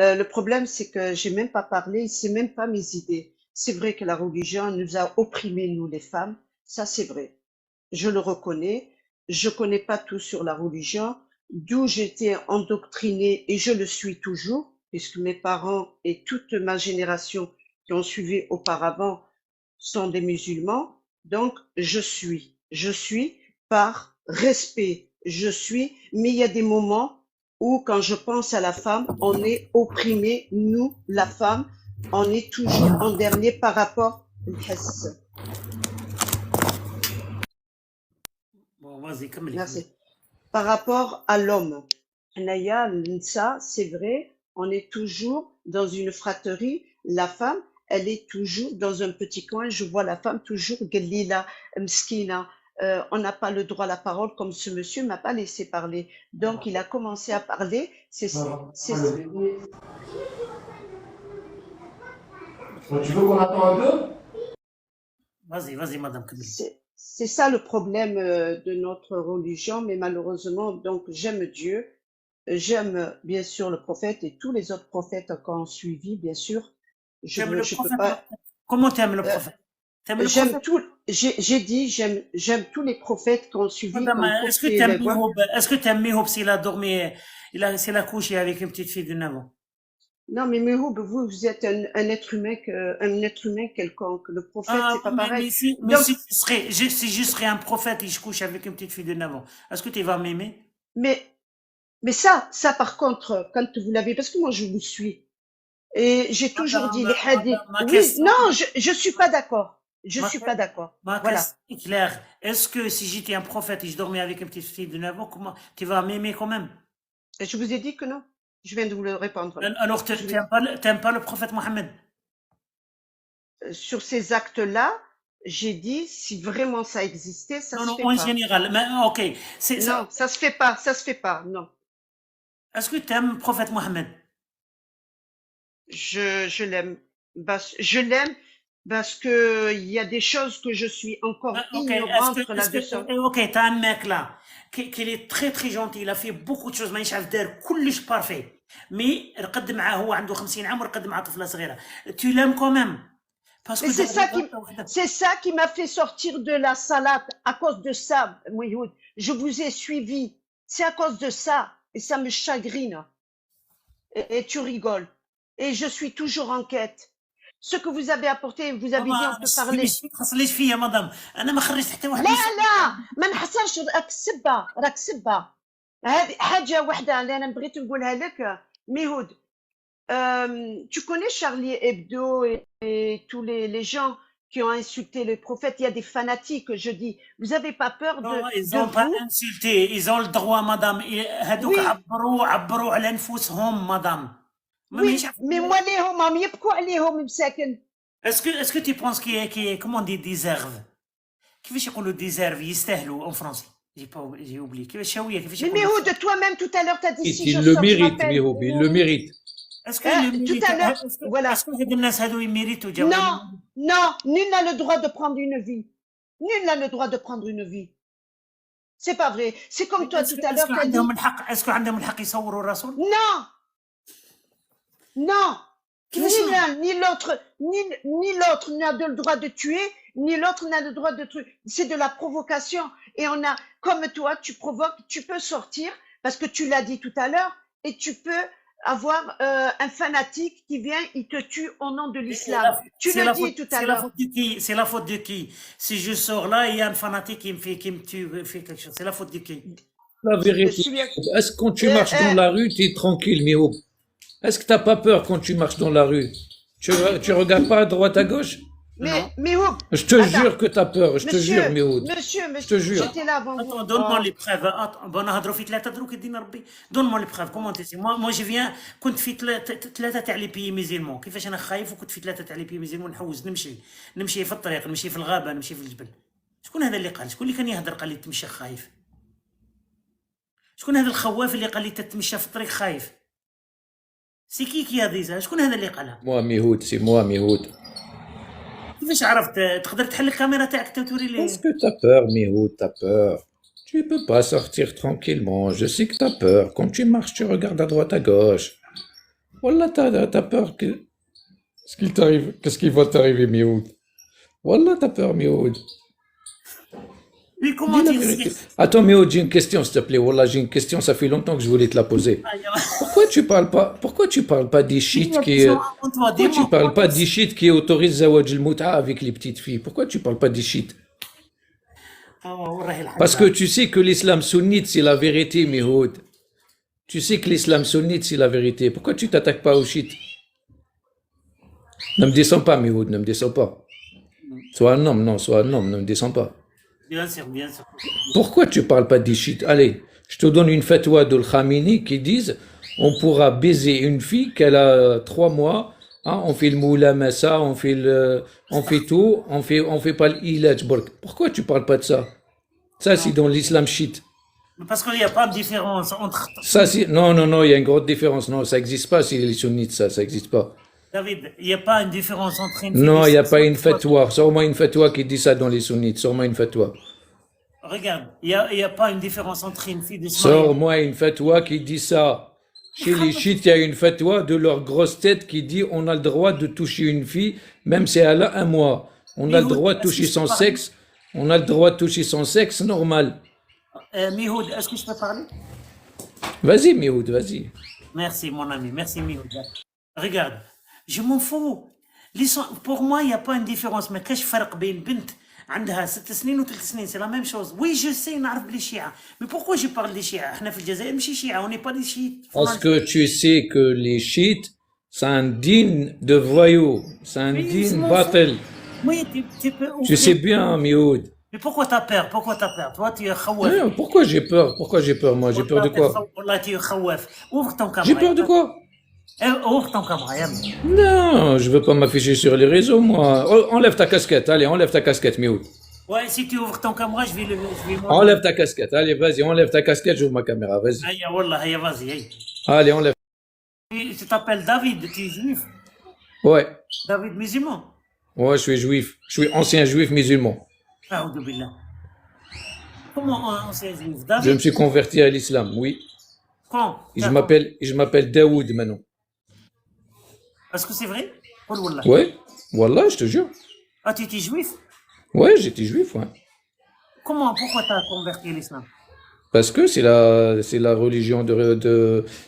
Le problème, c'est que j'ai même pas parlé, c'est même pas mes idées. C'est vrai que la religion nous a opprimés, nous les femmes, ça c'est vrai. Je le reconnais. Je connais pas tout sur la religion, d'où j'étais endoctrinée et je le suis toujours, puisque mes parents et toute ma génération qui ont suivi auparavant sont des musulmans. Donc, je suis par respect, je suis, mais il y a des moments où, quand je pense à la femme, on est opprimé, nous, la femme, on est toujours en dernier par rapport au الحس. Bon, vas-y, كملي. Merci. Par rapport à l'homme. Naya, ça, c'est vrai, on est toujours dans une fratrie. La femme, elle est toujours dans un petit coin. Je vois la femme toujours, Galila, Mskina. On n'a pas le droit à la parole, comme ce monsieur m'a pas laissé parler. Donc, il a commencé à parler. Tu veux qu'on attende un peu? Vas-y, madame, كملي. C'est ça le problème de notre religion, mais malheureusement, donc j'aime Dieu, j'aime bien sûr le prophète et tous les autres prophètes qu'on suivi, bien sûr. T'aimes le Je peux prophète? pas. Comment t'aimes le euh, prophèt? T'aimes le J'aime prophète? tout. J'ai dit j'aime tous les prophètes qu'on suivi, Madame, qu'on est-ce que porté t'aimes les voix. Mihoub? Est-ce que t'aimes Mihoub s'il a dormi, s'il a couché avec une petite fille de 9 ans? Non, mais Mehoub, vous êtes un être humain quelconque. Le prophète, Ah, c'est pas pareil. mais Donc, si je serais un prophète et je couche avec une petite fille de 9 ans, est-ce que tu vas m'aimer? mais mais ça par contre, quand vous l'avez, parce que moi je vous suis. Et j'ai toujours dit les hadiths. Madame, Oui, non, je suis pas d'accord. Je ma, suis pas d'accord. ma Voilà. question est claire. Est-ce que si j'étais un prophète et je dormais avec une petite fille de 9 ans, comment tu vas m'aimer quand même? Et je vous ai dit que non. Je viens de vous le répondre là. Alors, Je vous ai t'aimes dit. pas, t'aimes pas le prophète Mohammed? Sur ces actes-là, j'ai dit si vraiment ça existait, ça Non, se non, fait en pas. général. Mais, ok. Non, ça se fait pas, ça se fait pas. Non. Est-ce que tu aimes le prophète Mohammed? Je l'aime. Je l'aime parce que il y a des choses que je suis encore Ok, ignorante là-dessus. ok, t'as un mec là, qui est très très gentil, il a fait beaucoup de choses, مانيش عارف دار كلش بارفي، مي رقد معاه هو عنده 50 عام ورقد مع طفلة صغيرة، tu l'aimes quand même، Mais باسكو دار غلطة وحدة. c'est ça qui m'a fait sortir de la salade à cause de ça, Mouyoud. Je vous ai suivi. C'est à cause de ça. Et ça me chagrine. Et tu rigoles. Et je suis toujours en quête. Ce que vous avez apporté, vous avez dit, ماما on peut مش parler. فيك تخليش فيا مدام، أنا ما خرجت حتى واحد لا من لا ما نحصلش راك سبة راك سبة. هذه حاجة واحدة اللي أنا بغيت نقولها لك ميهود. Tu connais Charlie Hebdo et tous les gens qui ont insulté le prophète. Il y a des fanatiques, je dis. Vous n'avez pas peur Non, ils de ont pas vous? insulté, ils ont le droit مدام، هذوك Oui, عبروا على أنفسهم مدام، ما مانيش oui. عارف. Mais moi, عليهم عم يبكوا عليهم مساكن. Est-ce que tu penses comment on dit deserve؟ كيفاش يقولوا ديزيرف يستاهلوا en français؟ j'ai oublié كيفاش شاوية كيفاش Mais يقولوا؟ Méhoud, toi-même, tout à l'heure, tu as dit si je Il le sors, je mérite, rappelle. Mihoub, il le mérite. est-ce que le Tout mérite à l'heure, est-ce voilà. que هاد الناس هادو يميريتوا جاو؟ Non, non, nul n'a le droit de prendre une vie. Nul n'a le droit de prendre une vie. C'est pas vrai. C'est comme toi tout à l'heure, tu as dit. عندهم الحق عندهم الحق يصوروا الرسول؟ Non, non. كيفاش Ni l'un, ni l'autre, ni l'autre n'a le droit de tuer, ni l'autre n'a le droit de tuer. C'est de la provocation. Et on a, comme toi, tu provoques, tu peux sortir, parce que tu l'as dit tout à l'heure, et tu peux avoir un fanatique qui vient, il te tue au nom de l'islam. Tu le dis tout à l'heure. C'est la faute de qui? Si je sors là, il y a un fanatique qui me tue, fait quelque chose. C'est la faute de qui? La vérité. Est-ce que quand tu marches dans la rue, tu es tranquille, Mihoub? Est-ce que tu n'as pas peur quand tu marches dans la rue? Tu regardes pas à droite, à gauche? Mais où? Je te jure que tu as peur, je te jure, Mihoud. Monsieur, je te jure. j'étais là avant vous. Donne-moi les preuves. بنهضروا في ثلاثة دروك يدينا ربي. Donne-moi les preuves. Comment tu sais? Moi je viens كنت في ثلاثة تاع لي بيي ميزيلمون. كيفاش أنا خايف وكنت في ثلاثة تاع لي بيي ميزيلمون نحوس نمشي في الطريق نمشي في الغابة نمشي في الجبل. شكون هذا اللي قال؟ شكون اللي كان يهدر قال لي تمشي خايف؟ شكون هذا الخواف اللي قال لي تتمشى في الطريق خايف؟ سي كي هذا شكون هذا اللي قالها؟ Moi, Mihoud, c'est moi, Mihoud. كيفاش عرفت؟ تقدر تحل الكاميرا تاعك توري لي؟ Parce que t'as peur, Mihoud, t'as peur. Tu peux pas sortir tranquillement. Je sais que t'as peur. Quand tu marches, tu regardes à droite, à gauche. Wallah, t'as peur que... ce qu'il t'arrive, qu'est-ce qui va t'arriver, Mioud? Wallah, t'as peur, Mioud. Oui, Dis comment la dire vérité. Attends, Mioud, j'ai une question, s'il te plaît. Wallah, j'ai une question, ça fait longtemps que je voulais te la poser. Pourquoi tu parles pas des shit qui, toi, pourquoi tu dis-moi, parles pas des shit qui autorisent Zawaj al-Mut'a avec les petites filles? Pourquoi tu parles pas des shit? Parce que tu sais que l'islam sunnite, c'est la vérité, Mioud. Tu sais que l'islam sunnite, c'est la vérité. Pourquoi tu t'attaques pas au shit? Ne me descends pas, Mioud, ne me descends pas. Sois un homme, non, sois un homme, ne me descends pas. bien sûr, bien sûr. Pourquoi tu parles pas des shit? Allez, je te donne une fatwa de Khamenei qui disent on pourra baiser une fille qu'elle a 3 mois, hein, on fait le moulamassa, on fait tout, on fait pas l'ilaj. Pourquoi tu parles pas de ça? Ça, c'est dans l'islam shit. Parce qu'il n'y a pas de différence entre... Ça, non, non, non, il y a une grande différence. Non, ça n'existe pas si les sunnites, ça n'existe pas. David, il n'y a pas une différence entre une fille Non, de il n'y a 6 pas ans et une 3 ans. fatwa. Sors-moi une fatwa qui dit ça dans les sunnites. Sors-moi une fatwa. Regarde, il y a pas une différence entre une fille de se marier. Sors-moi une fatwa qui dit ça. Chez les chiites, il y a une fatwa de leur grosse tête qui dit on a le droit de toucher une fille, même si elle a 1 mois. On a le droit de toucher son sexe. On a le droit de toucher son sexe normal. Mihoud, est-ce que je peux parler? Vas-y, Mioud, vas-y. Merci, mon ami. Merci, Mihoud. Regarde, je m'en fous. Pour moi, il n'y a pas une différence. Mais qu'est-ce que je fais بين بنت عندها 6 سنين و 3 سنين? C'est la même chose. Oui, je sais, نعرف les chiites. Mais pourquoi je parle des chiites? احنا في الجزائر ماشي chiites, on n'est pas des chiites. Parce que tu sais que les chiites, c'est un digne de voyous. C'est un Oui, je digne m'en battle. fous. Oui, tu peux Tu sais ouvrir. bien, Mioud. Mais pourquoi t'as peur? Pourquoi t'as peur? Toi, tu es khawaf. Hein, pourquoi j'ai peur? Pourquoi j'ai peur, moi? J'ai peur de quoi? Wallah, tu es khawaf. Ouvre ton J'ai caméra. peur de quoi? Ouvre ton caméra. Yalla. Non, je veux pas m'afficher sur les réseaux, moi. Oh, enlève ta casquette. Allez, enlève ta casquette, Mioud. Ouais, si tu ouvres ton caméra, je vais Enlève ta casquette. Allez, vas-y, enlève ta casquette, j'ouvre ma caméra. Vas-y. Aïe, wallah, aïe, vas-y, aïe. Allez, enlève. Tu t'appelles David, tu es juif. Ouais. David musulman. Ouais, je suis juif. Je suis ancien juif musulman. Aoudou billah. Comment on s'est juif? Je David, me suis converti à l'islam, oui. quand? Et je m'appelle Daoud maintenant. Est-ce que c'est vrai? Oh, wallah. Ouais. Wallah, je te jure. Ah, tu étais juif? Ouais, j'étais juif, ouais. Pourquoi t'as converti à l'islam? Parce que c'est la religion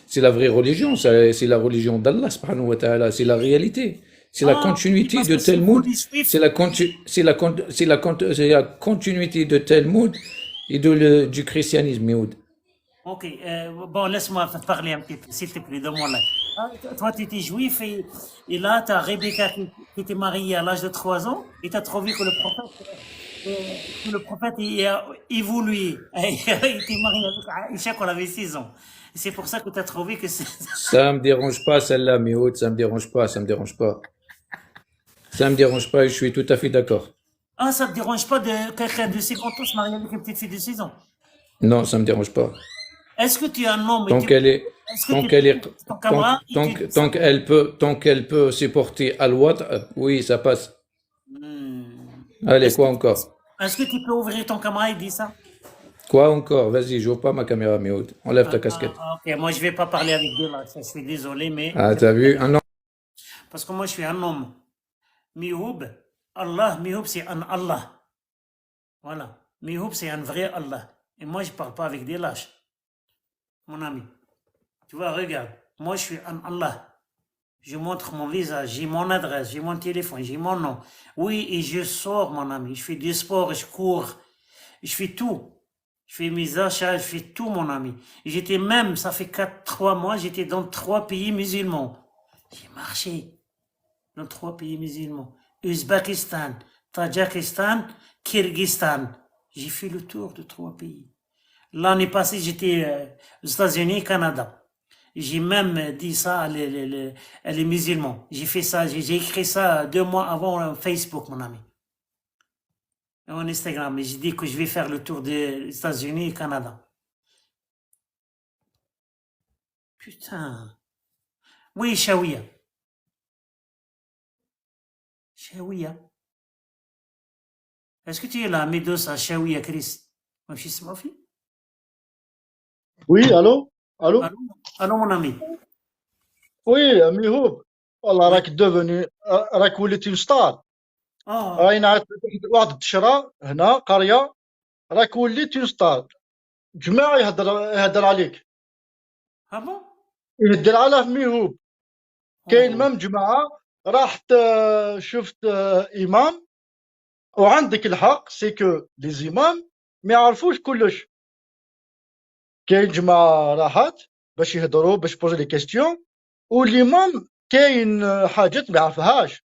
c'est la vraie religion, c'est la religion d'Allah, subhanahu wa ta'ala, c'est la réalité. C'est la continuité parce de que si Talmud, vous, les juifs- c'est la continuité de Talmud et du christianisme, Mioud. Ok, bon, laisse-moi parler un petit peu, s'il te plaît, donne-moi là. Ah, toi, tu étais juif et là, tu as Rebecca qui était mariée à l'âge de 3 ans et tu as trouvé que le prophète il a évolué. Il était marié avec Aïcha quand elle avait 6 ans. Et c'est pour ça que tu as trouvé que c'est... Ça me dérange pas, celle-là, Mioud, ça me dérange pas, ça me dérange pas. Ça me dérange pas et je suis tout à fait d'accord. Ah, ça te dérange pas de quelqu'un de 50 ans se marier avec une petite fille de 6 ans? Non, ça me dérange pas. Est-ce que tu es un homme et Tant tu... qu'elle est, Est-ce que tant tu qu'elle est, ton camarade et tu... tant qu'elle peut supporter al-wad, oui, ça passe. Allez, Est-ce quoi que, encore? est-ce que tu peux ouvrir ton camarade et dire ça? Quoi encore? Vas-y, j'ouvre pas ma caméra, Mioud. Enlève ta casquette. Ok, moi je vais pas parler avec deux là, je suis désolé, mais Ah, t'as vu? Un an. parce que moi je suis un homme. Mihoub, Mihoub c'est un Allah. Voilà. Mihoub c'est un vrai Allah. Et moi je parle pas avec des lâches. Mon ami. Tu vois, regarde. Moi je suis un Allah. Je montre mon visage, j'ai mon adresse, j'ai mon téléphone, j'ai mon nom. Oui, et je sors, mon ami. Je fais du sport, je cours. Je fais tout. Je fais mes achats, je fais tout, mon ami. J'étais même, ça fait 3 mois, j'étais dans 3 pays musulmans. J'ai marché dans 3 pays musulmans. Ouzbékistan, Tadjikistan, Kyrgyzstan. J'ai fait le tour de 3 pays. L'année passée, j'étais aux États-Unis, Canada. J'ai même dit ça les musulmans. J'ai fait ça, j'ai écrit ça 2 mois avant Facebook, mon ami. En Instagram. Et j'ai dit que je vais faire le tour des États-Unis et Canada. Putain. Oui, Shawiya. Shawiya. Est-ce que tu es là, Medosa, Shawiya, Chris? Mon fils, ma fille? Oui, allô? Allô? Allô, allô, mon ami. وي ميهوب والله وي راك دوفوني، راك وليتي ستار. اه راهي نعرف واحد التشرة هنا قرية، راك وليتي ستار. جماعة يهدر عليك، اه بون يهدر على ميهوب. كاين اوه مام جماعة رحت شفت إمام، وعندك الحق سي كو لي زيمام ما يعرفوش كلش. كاين جماعة راحت باش يهضروا باش بوزي لي كيستيون، والإمام كاين حاجات ما يعرفهاش.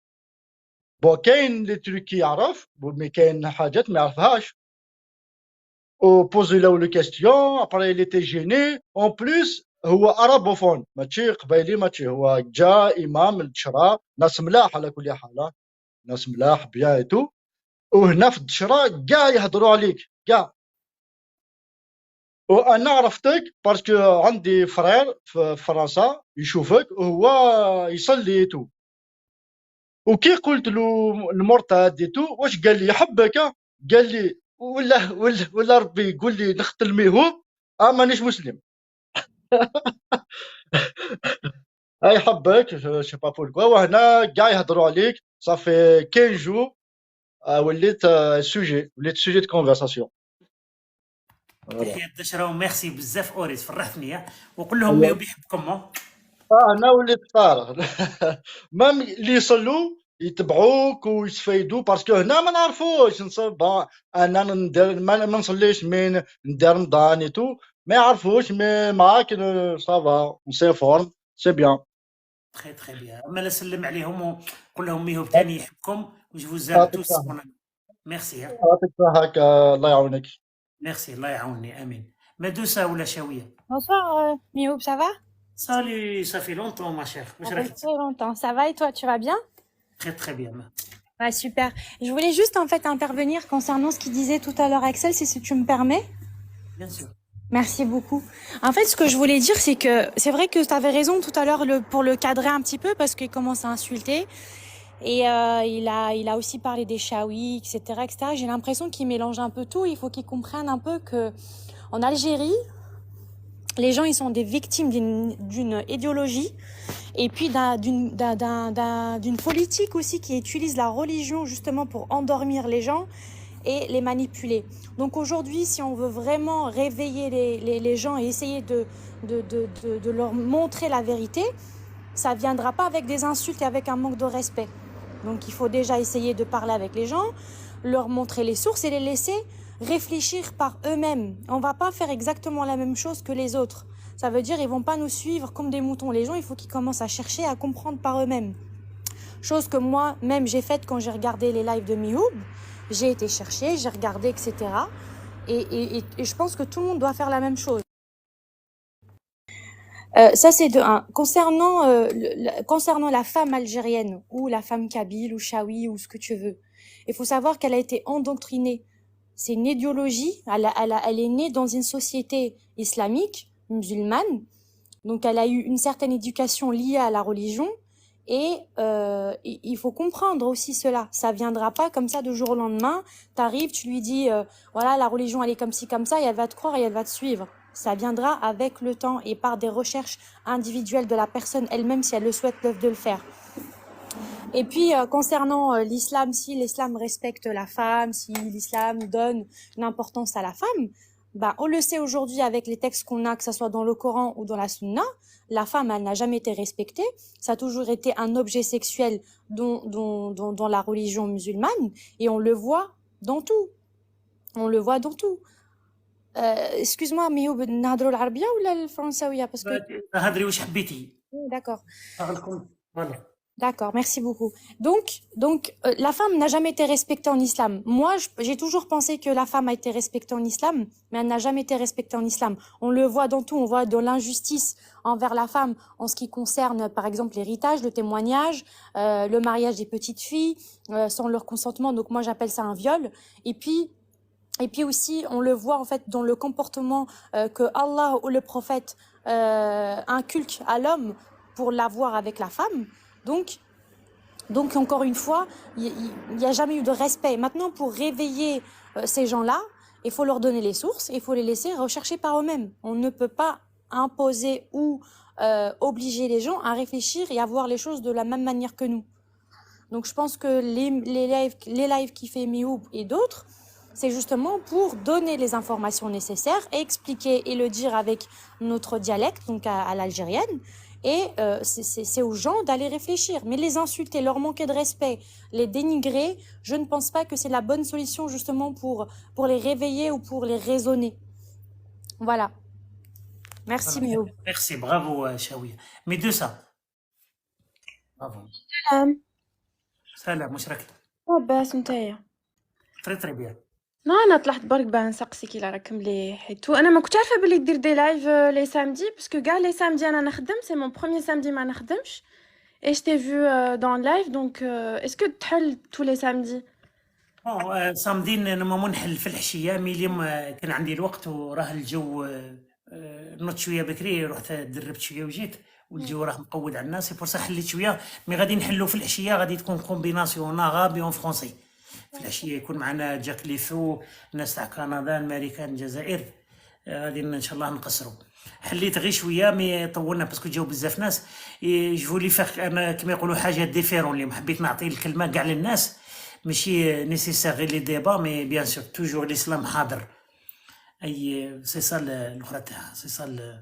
كاين لي تروكي يعرف، مي كاين حاجات ما يعرفهاش. وبوزي له لي كيستيون ابري لي تي جيني اون بليس. هو ارابوفون ماشي قبايلي، ماشي هو جا امام الدشرة، ناس ملاح على كل حال، ناس ملاح بيان اي تو. وهنا في الدشرة كاع يهضروا عليك كاع. وانا عرفتك باسكو عندي فرير في فرنسا يشوفك وهو يصلي تو. وكي قلت له المرتد تو واش قال لي يحبك، قال لي ولا ربي يقول لي نختل ميهوب مانيش مسلم. يحبك شي با بوركوا. وهنا كاع يهضروا عليك صافي 15 جو. وليت سوجي دو كونفرساسيون. فوالا تحية الدشرة وميرسي بزاف اوريس، فرحتني. وقول لهم ميو بيحبكم. انا وليت طار. مام اللي يصلوا يتبعوك ويستفيدوا باسكو هنا ما نعرفوش نصب. انا ندير ما نصليش من ندير رمضان اي تو، ما يعرفوش مي معاك صافا سي فورم سي بيان. تخي تخي بيان. اما لا سلم عليهم وقول لهم ميهوب تاني يحبكم وجو زام يعطيك توس. الصحة، ميرسي يعطيك الصحة، الله يعاونك. ميرسي الله يعاوني امين. مدوسة ولا شاوية؟ Bonsoir, Mioub, ça va? سالي صافي لونطون ما شيخ، واش Ça راك fait très longtemps. Ça va et toi, tu vas bien? تخي تخي بيان. Ouais, super. Je voulais juste en fait intervenir concernant ce qu'il disait tout à l'heure Axel, si tu me permets. بيان سور. Merci beaucoup. En fait, ce que je voulais dire, c'est que c'est vrai que tu avais raison tout à l'heure pour le cadrer un petit peu parce qu'il commence à insulter. Et il a aussi parlé des Chaouis, etc., etc. J'ai l'impression qu'il mélange un peu tout. Il faut qu'il comprenne un peu que en Algérie, les gens, ils sont des victimes d'une idéologie et puis d'une politique aussi qui utilise la religion justement pour endormir les gens et les manipuler. Donc aujourd'hui, si on veut vraiment réveiller les gens et essayer de leur montrer la vérité, ça ne viendra pas avec des insultes et avec un manque de respect. Donc il faut déjà essayer de parler avec les gens, leur montrer les sources et les laisser réfléchir par eux-mêmes. On ne va pas faire exactement la même chose que les autres. Ça veut dire qu'ils ne vont pas nous suivre comme des moutons. Les gens, il faut qu'ils commencent à chercher, à comprendre par eux-mêmes. Chose que moi-même j'ai faite quand j'ai regardé les lives de Mihoub. J'ai été chercher, j'ai regardé, etc. Et je pense que tout le monde doit faire la même chose. Ça c'est de un. Concernant la femme algérienne ou la femme kabyle ou chaoui ou ce que tu veux, il faut savoir qu'elle a été endoctrinée. C'est une idéologie, elle est née dans une société islamique, musulmane, donc elle a eu une certaine éducation liée à la religion et il faut comprendre aussi cela. Ça viendra pas comme ça de jour au lendemain, t'arrives, tu lui dis voilà la religion elle est comme ci comme ça et elle va te croire et elle va te suivre. Ça viendra avec le temps et par des recherches individuelles de la personne elle-même si elle le souhaite de le faire. Et puis concernant l'islam, si l'islam respecte la femme, si l'islam donne une importance à la femme, bah, on le sait aujourd'hui avec les textes qu'on a, que ce soit dans le Coran ou dans la Sunna, la femme elle n'a jamais été respectée, ça a toujours été un objet sexuel dans la religion musulmane et on le voit dans tout. On le voit dans tout. Excuse-moi, mais نهضروا العربية ولا الفرنساوية parce que هضري واش حبيتي. D'accord. Voilà. D'accord, merci beaucoup. Donc la femme n'a jamais été respectée en islam. Moi, j'ai toujours pensé que la femme a été respectée en islam, mais elle n'a jamais été respectée en islam. On le voit dans tout, on voit dans l'injustice envers la femme en ce qui concerne, par exemple, l'héritage, le témoignage, le mariage des petites filles sans leur consentement. Donc moi, j'appelle ça un viol. Et puis aussi, on le voit en fait dans le comportement que Allah ou le prophète inculque à l'homme pour l'avoir avec la femme. Donc encore une fois, il n'y a jamais eu de respect. Maintenant, pour réveiller ces gens-là, il faut leur donner les sources, il faut les laisser rechercher par eux-mêmes. On ne peut pas imposer ou obliger les gens à réfléchir et à voir les choses de la même manière que nous. Donc je pense que les lives qui fait Mioub et d'autres, c'est justement pour donner les informations nécessaires et expliquer et le dire avec notre dialecte, donc à l'algérienne. Et c'est aux gens d'aller réfléchir. Mais les insulter, leur manquer de respect, les dénigrer, je ne pense pas que c'est la bonne solution justement pour les réveiller ou pour les raisonner. Voilà. Merci Voilà. Mioub. Merci, bravo Chaouia. Mais de ça, bravo. سلام، واش راك؟ لاباس نتايا. تري بيان. انا طلعت برك باه نسقسيك الا راك مليح حيتو انا ما كنت عارفه بلي دير دي لايف لي سامدي باسكو كاع لي سامدي انا نخدم سي مون بروميير سامدي ما نخدمش اي جتي فيو دون لايف دونك اسكو تحل تو لي سامدي بون صامدين نورمالمون نحل في العشيه مي اليوم كان عندي الوقت وراه الجو نوضت شويه بكري رحت دربت شويه وجيت والجو راه مقود على الناس سي بور سا حليت شويه مي غادي نحلو في العشيه غادي تكون كومبيناسيون عربي اون فرونسي في العشيه يكون معنا جاك ليفو الناس تاع كندا الامريكان الجزائر غادي ان شاء الله نقصروا حليت غير شويه مي طولنا باسكو جاو بزاف ناس جو لي فاك انا كما يقولوا حاجه ديفيرون اللي حبيت نعطي الكلمه كاع للناس ماشي نيسيسير غير لي ديبا مي بيان سور توجور الاسلام حاضر اي سي سا الاخرى تاعها سي سا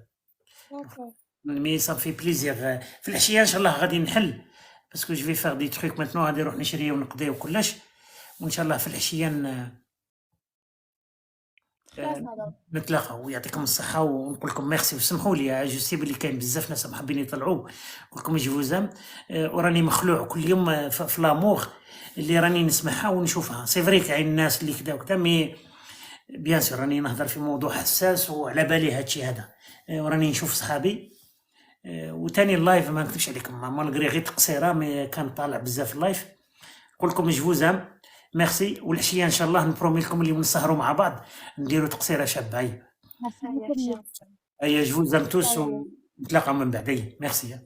مي سا في بليزير في العشيه ان شاء الله غادي نحل باسكو جو في فار دي تروك ماتنو غادي نروح نشري ونقضي وكلش وان شاء الله في العشيه نتلاقاو ويعطيكم الصحه ونقول لكم ميرسي وسمحوا لي جو سي بلي كاين بزاف ناس حابين يطلعوا نقول لكم جو فوزام وراني مخلوع كل يوم في لامور اللي راني نسمعها ونشوفها سي فري كاين الناس اللي كذا وكذا مي بيان سور راني نهضر في موضوع حساس وعلى بالي هادشي هذا وراني نشوف صحابي وثاني اللايف ما نكذبش عليكم مالغري غير تقصيره مي كان طالع بزاف اللايف نقول لكم جو فوزام ميرسي والعشيه ان شاء الله نبرومي لكم اللي نسهروا مع بعض نديروا تقصيره شابه هيا جو فوزام توس ونتلاقاو من بعد ميرسي